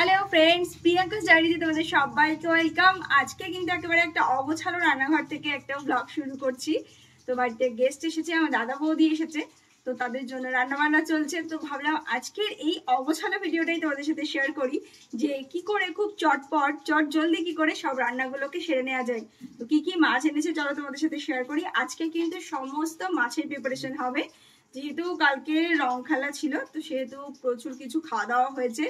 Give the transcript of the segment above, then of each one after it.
Hello friends, Priyanka's ডায়েরিতে তোমাদের সবাইকে ওয়েলকাম। আজকে কিন্তু একেবারে একটা অগোছালো রান্নাঘর থেকে একটা ব্লগ শুরু করছি। তো বাড়িতে গেস্ট এসেছে, আমার দাদা বৌদি এসেছে, তো তাদের জন্য রান্নাবান্না চলছে। তো ভাবলাম আজকের এই অগোছালো ভিডিওটাই তোমাদের সাথে শেয়ার করি, যে কি করে খুব চট জলদি কি করে সব রান্নাগুলোকে সেরে নেওয়া যায়। তো কি কি মাছ এনেছে চলো তোমাদের সাথে শেয়ার করি। আজকে কিন্তু সমস্ত মাছের প্রিপারেশন হবে, যেহেতু কালকে রং খেলা ছিল, তো সেহেতু প্রচুর কিছু খাওয়া দাওয়া হয়েছে,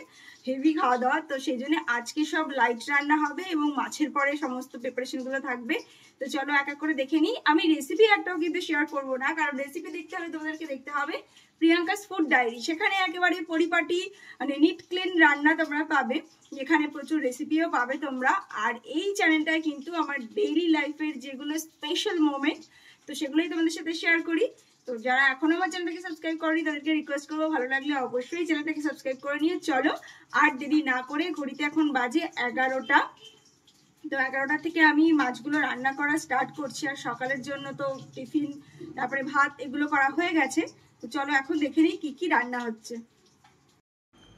হেভি খাওয়া দাওয়া। তো সেই জন্য আজকে সব লাইট রান্না হবে এবং মাছের পরে সমস্ত প্রিপারেশনগুলো থাকবে। তো চলো এক এক করে দেখে নিই। আমি রেসিপি একটাও কিন্তু শেয়ার করবো না, কারণ রেসিপি দেখতে হলে তোমাদেরকে দেখতে হবে প্রিয়াঙ্কাস ফুড ডায়েরি। সেখানে একেবারে পরিপাটি মানে নিট ক্লিন রান্না তোমরা পাবে, যেখানে প্রচুর রেসিপিও পাবে তোমরা। আর এই চ্যানেলটায় কিন্তু আমার ডেইলি লাইফের যেগুলো স্পেশাল মোমেন্ট, তো সেগুলোই তোমাদের সাথে শেয়ার করি। তো যারা এখনো আমার চ্যানেলটাকে সাবস্ক্রাইব করেনি তাদেরকে রিকোয়েস্ট করবো, ভালো লাগলে অবশ্যই চ্যানেলটাকে সাবস্ক্রাইব করে নিয়ে চলো। আর দেরি না করে, ঘড়িতে এখন বাজে 11টা। তো 11টা থেকে আমি মাছগুলো রান্না করা স্টার্ট করছি। আর সকালের জন্য তো টিফিন, তারপরে ভাত, এগুলো করা হয়ে গেছে। তো চলো এখন দেখে নিই কি কি রান্না হচ্ছে।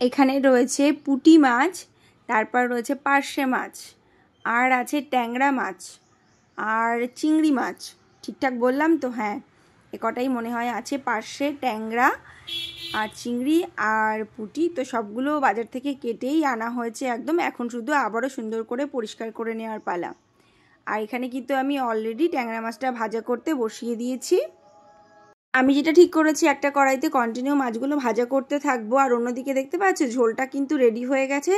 এখানে রয়েছে পুঁটি মাছ, তারপর রয়েছে পার্শে মাছ, আর আছে ট্যাংরা মাছ, আর চিংড়ি মাছ। ঠিকঠাক বললাম তো? হ্যাঁ, এ কটাই মনে হয় আছে। পার্শে, ট্যাংরা আর চিংড়ি আর পুঁটি, তো সবগুলো বাজার থেকে কেটেই আনা হয়েছে একদম। এখন শুধু আবারও সুন্দর করে পরিষ্কার করে নেওয়ার পালা। আর এখানে কিন্তু আমি অলরেডি ট্যাংরা মাছটা ভাজা করতে বসিয়ে দিয়েছি। আমি যেটা ঠিক করেছি, একটা কড়াইতে কন্টিনিউ মাছগুলো ভাজা করতে থাকবো। আর অন্যদিকে দেখতে পাচ্ছ ঝোলটা কিন্তু রেডি হয়ে গেছে।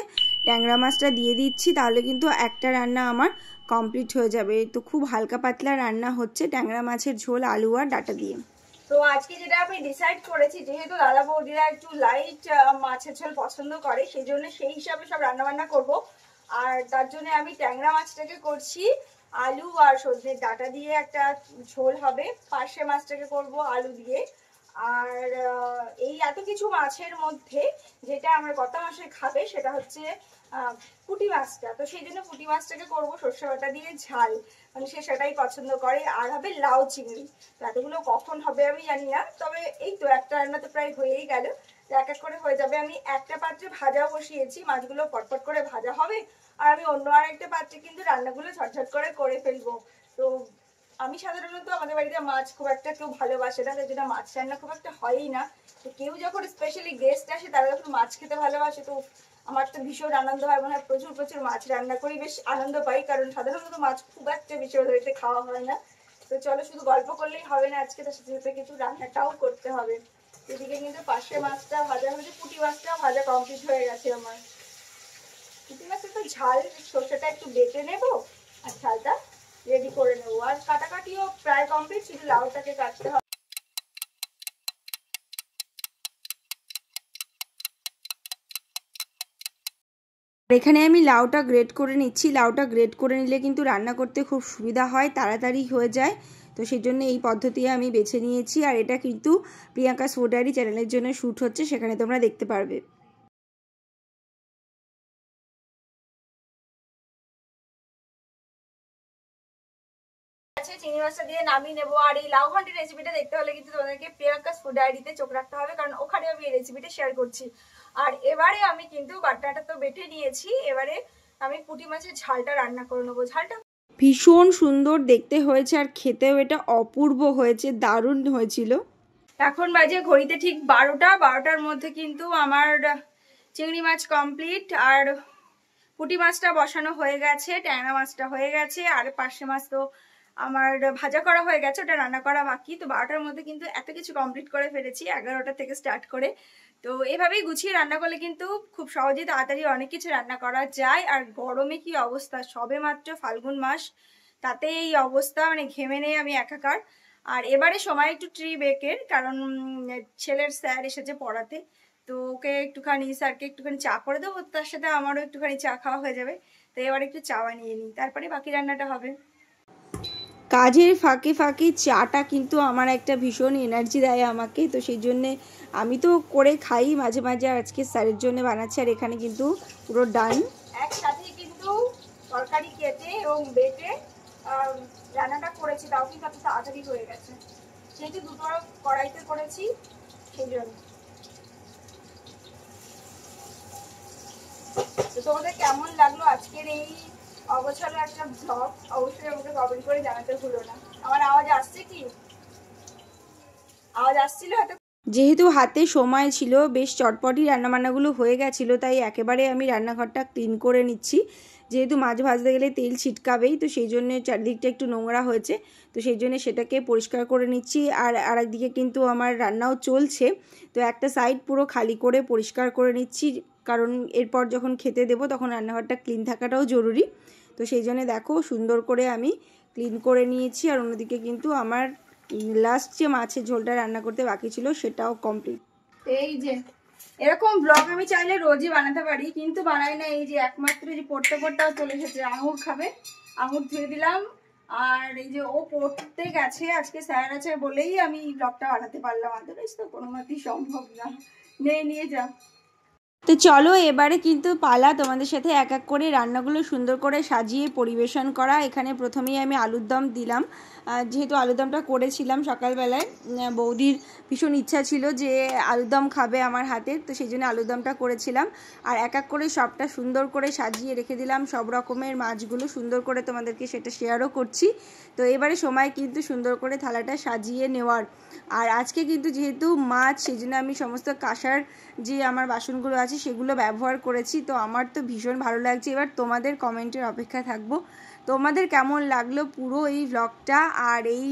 ট্যাংরা মাছটা দিয়ে দিচ্ছি, তাহলে কিন্তু একটা রান্না আমার কমপ্লিট হয়ে যাবে। তো খুব হালকা পাতলা রান্না হচ্ছে ট্যাংরা মাছের ঝোল আলু আর ডাঁটা দিয়ে। তো আজকে যেটা আমি ডিসাইড করেছি, যেহেতু দাদা বৌদিরা একটু লাইট মাছের ঝোল পছন্দ করে, সেই জন্য সেই হিসাবে সব রান্নাবান্না করব। আর তার জন্য আমি ট্যাংরা মাছটাকে করছি আলু আর সজনের ডাঁটা দিয়ে একটা ঝোল হবে। পার্শে মাছটাকে করব আলু দিয়ে। আর এই এত কিছু মাছের মধ্যে যেটা আমরা গত মাসে খাবে সেটা হচ্ছে পুঁটি মাছটা। তো সেই জন্য পুঁটি মাছটাকে করবো সর্ষে বাটা দিয়ে ঝাল, মানে সে সেটাই পছন্দ করে। আর হবে লাউ চিংড়ি। তো এতগুলো কখন হবে আমি জানি না, তবে এই তো একটা রান্না তো প্রায় হয়েই গেল। এক এক করে হয়ে যাবে। আমি একটা পাত্রে ভাজা বসিয়েছি, মাছগুলো পটপট করে ভাজা হবে। আর আমি অন্য আরেকটা পাত্রে কিন্তু রান্নাগুলো ঝটঝট করে ফেলবো। তো আমি সাধারণত আমাদের বাড়িতে মাছ খুব একটা কেউ ভালোবাসে না, তাই জন্য মাছ রান্না খুব একটা হয়ই না। তো কেউ যখন স্পেশালি গেস্ট আসে, তারা যখন মাছ খেতে ভালোবাসে, তো আমার তো ভীষণ আনন্দ হয়। মনে হয় প্রচুর প্রচুর মাছ রান্না করি, বেশ আনন্দ পাই, কারণ সাধারণত মাছ খুব একটা ভীষণ বাড়িতে খাওয়া হয় না। তো চলো, শুধু গল্প করলেই হবে না, আজকে তার সাথে সাথে কিছু রান্নাটাও করতে হবে। এদিকে কিন্তু পার্শে মাছটা ভাজা হয়েছে, পুঁটি মাছটাও ভাজা কমপ্লিট হয়ে গেছে আমার। পুঁটি মাছটা তো ঝাল, সর্ষেটা একটু বেটে নেবো আর ঝালটা রেডি করে নেবো। আর কাটাকাটিও প্রায় কমপ্লিট, শুধু লাউটাকে কাটতে হবে। এখানে আমি লাউটা গ্রেট করে নিচ্ছি। লাউটা গ্রেট করে নিলে কিন্তু রান্না করতে খুব সুবিধা হয়, তাড়াতাড়ি হয়ে যায়। তো সেই জন্য এই পদ্ধতি আমি বেছে নিয়েছি। আর এটা কিন্তু প্রিয়াঙ্কাস ফুড ডায়েরি চ্যানেলের জন্য শ্যুট হচ্ছে, সেখানে তোমরা দেখতে পারবে। চিংড়ি মাছটা দিয়ে নামিয়ে নেবো। আর এই লাউ ঘন্টের রেসিপিটা দেখতে হলে কিন্তু তোমাদেরকে প্রিয়াঙ্কাস ফুড ডায়েরিতে চোখ রাখতে হবে, কারণ ওখানে আমি এই রেসিপিটা শেয়ার করছি। আর এবারে আমি কিন্তু বাটাটা তো বেটে নিয়েছি, এবারে আমি পুঁটি মাছের ঝালটা রান্না করে নেবো। ঝালটা ভীষণ সুন্দর দেখতে হয়েছে, আর খেতেও এটা অপূর্ব হয়েছে, দারুণ হয়েছিল। এখন বাজে ঘড়িতে ঠিক 12টা। 12টার মধ্যে কিন্তু আমার চিংড়ি মাছ কমপ্লিট, আর পুঁটি মাছটা বসানো হয়ে গেছে, ট্যাংরা মাছটা হয়ে গেছে, আর পার্শে মাছ তো আমার ভাজা করা হয়ে গেছে, ওটা রান্না করা বাকি। তো 12টার মধ্যে কিন্তু এত কিছু কমপ্লিট করে ফেলেছি, 11টা থেকে স্টার্ট করে। তো এভাবেই গুছিয়ে রান্না করলে কিন্তু খুব সহজেই তাড়াতাড়ি অনেক কিছু রান্না করা যায়। আর গরমে কি অবস্থা, সবে মাত্র ফাল্গুন মাস, তাতে এই অবস্থা, মানে ঘেমে নেই আমি একাকার। আর এবারে সময় একটু ট্রি ব্রেকের, কারণ ছেলের স্যার এসেছে পড়াতে, তো ওকে একটুখানি, স্যারকে একটুখানি চা করে দেবো, তার সাথে আমারও একটুখানি চা খাওয়া হয়ে যাবে। তো এবার একটু চা বানিয়ে নিই, তারপরে বাকি রান্নাটা হবে। কাজের ফাঁকে ফাঁকে চাটা কিন্তু আমার একটা ভীষণ এনার্জি দেয় আমাকে, তো সেই জন্যে আমি তো করে খাই মাঝে মাঝে। আর আজকে স্যারের জন্য বানাচ্ছি। আর এখানে কিন্তু পুরো ডান একসাথে কিন্তু তরকারি কেটে এবং বেটে রান্নাটা করেছি, তাও কিন্তু এত তাড়াতাড়ি হয়ে গেছে, যেহেতু দুটো কড়াইতে করেছি সেই জন্য। তোমাদের কেমন লাগলো আজকের এই অগোছালো একটা ব্লগ অবশ্যই আমাকে কমেন্ট করে জানাতে ভুলো না। আমার আওয়াজ আসছে কি? আওয়াজ আসছিল হয়তো। যেহেতু হাতে সময় ছিল, বেশ চটপটি রান্নাবান্নাগুলো হয়ে গেছিলো, তাই একেবারে আমি রান্নাঘরটা ক্লিন করে নিচ্ছি। যেহেতু মাছ ভাজতে গেলে তেল ছিটকাবেই, তো সেই জন্য চারদিকটা একটু নোংরা হয়েছে, তো সেই জন্য সেটাকে পরিষ্কার করে নিচ্ছি। আর আরেকদিকে কিন্তু আমার রান্নাও চলছে, তো একটা সাইড পুরো খালি করে পরিষ্কার করে নিচ্ছি, কারণ এরপর যখন খেতে দেবো তখন রান্নাঘরটা ক্লিন থাকাটাও জরুরি। তো সেই জন্য দেখো সুন্দর করে আমি ক্লিন করে নিয়েছি। আর অন্যদিকে কিন্তু আমার লাস্ট যে মাছের ঝোলটা রান্না করতে বাকি ছিল সেটাও কমপ্লিট। এই যে এরকম ব্লগ আমি চাইলে রোজই বানাতে পারি, কিন্তু বানাই না। এই যে একমাত্র যে পড়তে পড়তেও চলে এসেছে, আঙুর খাবে, আঙুর ধুয়ে দিলাম। আর এই যে ও পড়তে গেছে, আজকে স্যার আছে বলেই আমি ব্লগটা বানাতে পারলাম, আদারওয়াইজ তো কোনো মতেই সম্ভব না। নিয়ে যা। তো চলো এবারে কিন্তু পালা তোমাদের সাথে এক এক করে রান্নাগুলো সুন্দর করে সাজিয়ে পরিবেশন করা। এখানে প্রথমেই আমি আলুর দম দিলাম, যেহেতু আলুর দমটা করেছিলাম সকালবেলায়, বৌদির ভীষণ ইচ্ছা ছিল যে আলুর দম খাবে আমার হাতের, তো সেই জন্য আলুর দমটা করেছিলাম। আর এক এক করে সবটা সুন্দর করে সাজিয়ে রেখে দিলাম, সব রকমের মাছগুলো সুন্দর করে তোমাদেরকে সেটা শেয়ারও করছি। তো এবারে সময় কিন্তু সুন্দর করে থালাটা সাজিয়ে নেওয়ার। আর আজকে কিন্তু যেহেতু মাছ, সেই জন্য আমি সমস্ত কাঁসার যে আমার বাসনগুলো আছে সেগুলো ব্যবহার করেছি। তো আমার তো ভীষণ ভালো লাগছে। এবার তোমাদের কমেন্টের অপেক্ষা থাকবো, তোমাদের কেমন লাগলো পুরো এই ভ্লগটা। আর এই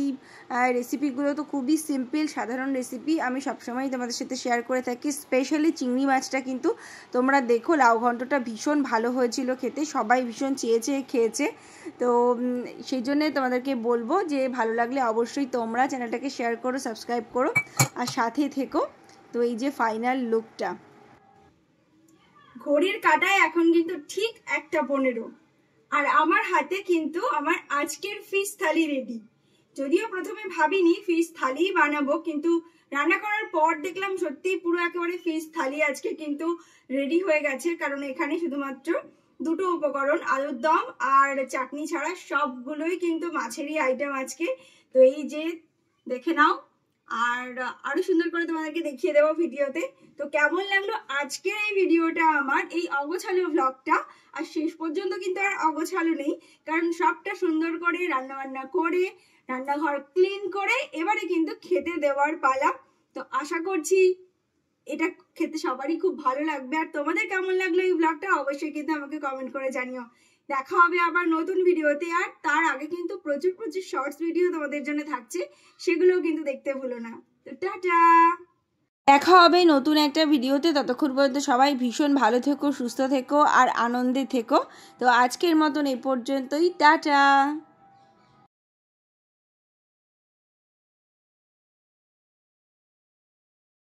রেসিপিগুলো তো খুবই সিম্পল সাধারণ রেসিপি, আমি সবসময় তোমাদের সাথে শেয়ার করে থাকি। স্পেশালি চিংড়ি মাছটা কিন্তু তোমরা দেখো, লাউ ঘন্টটা ভীষণ ভালো হয়েছিল খেতে, সবাই ভীষণ চেয়ে খেয়েছে। তো সেই জন্যে তোমাদেরকে বলবো যে ভালো লাগলে অবশ্যই তোমরা চ্যানেলটাকে শেয়ার করো, সাবস্ক্রাইব করো আর সাথে থেকো। তো এই যে ফাইনাল লুকটা, ঘড়ির কাঁটায় এখন কিন্তু ঠিক 1:15, আর আমার হাতে কিন্তু আমার আজকের ফিশ থালি রেডি। যদিও প্রথমে ভাবিনি ফিশ থালি বানাবো, কিন্তু রান্না করার পর দেখলাম সত্যিই পুরো একেবারে ফিশ থালি আজকে কিন্তু রেডি হয়ে গেছে। কারণ এখানে শুধুমাত্র দুটো উপকরণ, আলুর দম আর চাটনি ছাড়া সবগুলোই কিন্তু মাছেরই আইটেম আজকে। তো এই যে দেখে নাও, আর আরো সুন্দর করে তোমাদেরকে দেখিয়ে দেবো ভিডিওতে। তো কেমন লাগলো আজকের এই ভিডিওটা, আমার এই অগোছালো ভ্লগটা। আর শেষ পর্যন্ত কিন্তু আর অগোছালো নেই, কারণ সবটা সুন্দর করে রান্নাবান্না করে রান্নাঘর ক্লিন করে এবারে কিন্তু খেতে দেওয়ার পালা। তো আশা করছি এটা খেতে সবারই খুব ভালো লাগবে। আর তোমাদের কেমন লাগলো এই ব্লগটা অবশ্যই কিন্তু আমাকে কমেন্ট করে জানিও। দেখা হবে আবার নতুন ভিডিওতে। আর তার আগে কিন্তু প্রচুর শর্টস ভিডিও তোমাদের জন্য থাকছে, সেগুলোও কিন্তু দেখতে ভুলো না। তো টাটা, দেখা হবে নতুন একটা ভিডিওতে। ততক্ষণ পর্যন্ত সবাই ভীষণ ভালো থেকো, সুস্থ থেকো আর আনন্দে থেকো। তো আজকের মতন এই পর্যন্তই, টাটা।